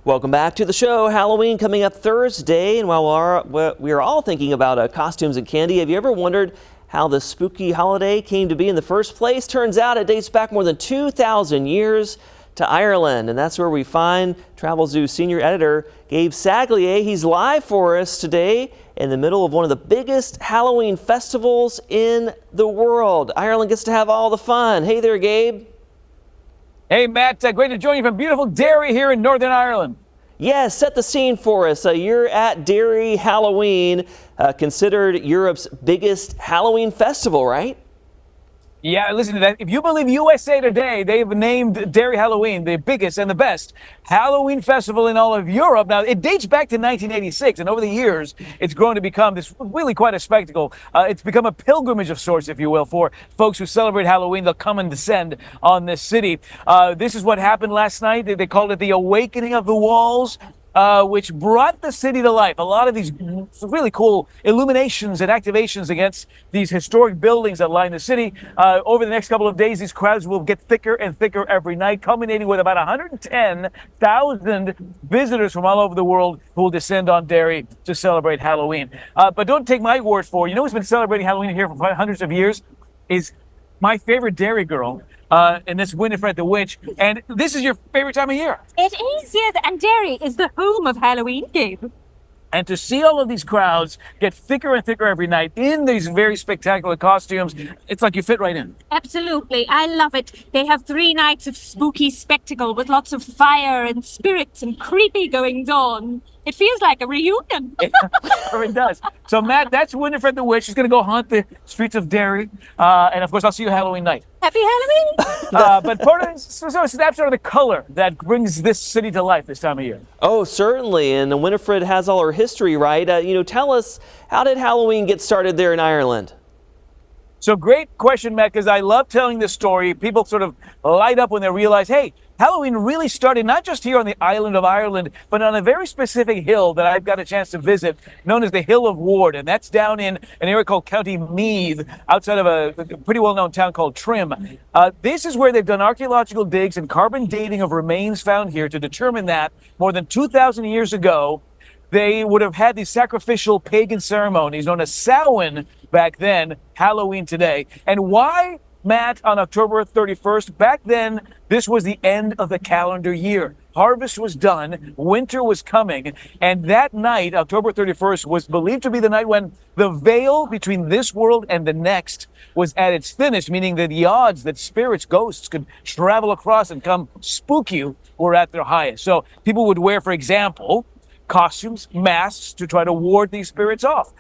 Welcome back to the show. Halloween coming up Thursday, and while we are all thinking about costumes and candy, have you ever wondered how the spooky holiday came to be in the first place? Turns out it dates back more than 2,000 years to Ireland, and that's where we find Travelzoo senior editor Gabe Saglie. He's live for us today in the middle of one of the biggest Halloween festivals in the world. Ireland gets to have all the fun. Hey there, Gabe. Hey, Matt, great to join you from beautiful Derry here in Northern Ireland. Yes, set the scene for us. You're at Derry Halloween, considered Europe's biggest Halloween festival, right? Yeah, listen to that. If you believe USA Today, they've named Derry Halloween the biggest and the best Halloween festival in all of Europe. Now, it dates back to 1986, and over the years, it's grown to become this really quite a spectacle. It's become a pilgrimage of sorts, if you will, for folks who celebrate Halloween. They'll come and descend on this city. This is what happened last night. They called it the Awakening of the Walls, which brought the city to life. A lot of these really cool illuminations and activations against these historic buildings that line the city. Over the next couple of days, these crowds will get thicker and thicker every night, culminating with about 110,000 visitors from all over the world who will descend on Derry to celebrate Halloween. But don't take my word for it. You know who's been celebrating Halloween here for hundreds of years? Is my favorite Derry girl. And that's Winifred the Witch. And this is your favorite time of year. It is, yes. And Derry is the home of Halloween, Gabe. And to see all of these crowds get thicker and thicker every night in these very spectacular costumes, it's like you fit right in. Absolutely. I love it. They have 3 nights of spooky spectacle with lots of fire and spirits and creepy goings on. It feels like a reunion. It does. So, Matt, that's Winifred the Witch. She's going to go haunt the streets of Derry. And, of course, I'll see you Halloween night. Happy Halloween! But part of so a snapshot of the color that brings this city to life this time of year. Oh, certainly. And Winifred has all her history, right? Tell us, how did Halloween get started there in Ireland? So great question, Matt, because I love telling this story. People sort of light up when they realize, hey, Halloween really started not just here on the island of Ireland, but on a very specific hill that I've got a chance to visit, known as the Hill of Ward. And that's down in an area called County Meath, outside of a pretty well-known town called Trim. This is where they've done archaeological digs and carbon dating of remains found here to determine that more than 2,000 years ago, they would have had these sacrificial pagan ceremonies known as Samhain back then, Halloween today. And why, Matt, on October 31st? Back then, this was the end of the calendar year. Harvest was done, winter was coming, and that night, October 31st, was believed to be the night when the veil between this world and the next was at its thinnest, meaning that the odds that spirits, ghosts could travel across and come spook you were at their highest. So people would wear, for example, costumes, masks to try to ward these spirits off.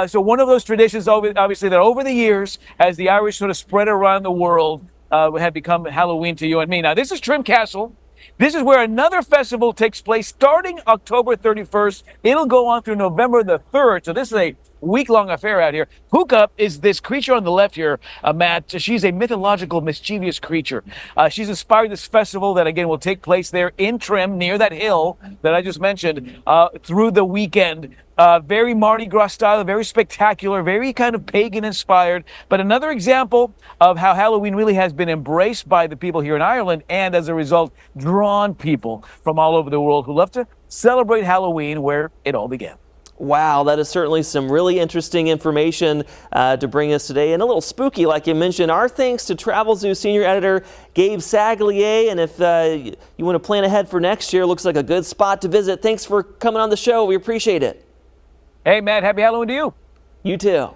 So one of those traditions, obviously, that over the years, as the Irish sort of spread around the world, had become Halloween to you and me. Now, this is Trim Castle. This is where another festival takes place starting October 31st. It'll go on through November the 3rd. So this is a week-long affair out here. Puka is this creature on the left here, Matt. She's a mythological, mischievous creature. She's inspired this festival that, again, will take place there in Trim, near that hill that I just mentioned, through the weekend. Very Mardi Gras style, very spectacular, very kind of pagan-inspired. But another example of how Halloween really has been embraced by the people here in Ireland and, as a result, drawn people from all over the world who love to celebrate Halloween where it all began. Wow, that is certainly some really interesting information to bring us today, and a little spooky, like you mentioned. Our thanks to Travelzoo senior editor Gabe Saglie, and if you want to plan ahead for next year, looks like a good spot to visit. Thanks for coming on the show. We appreciate it. Hey, Matt, happy Halloween to you. You too.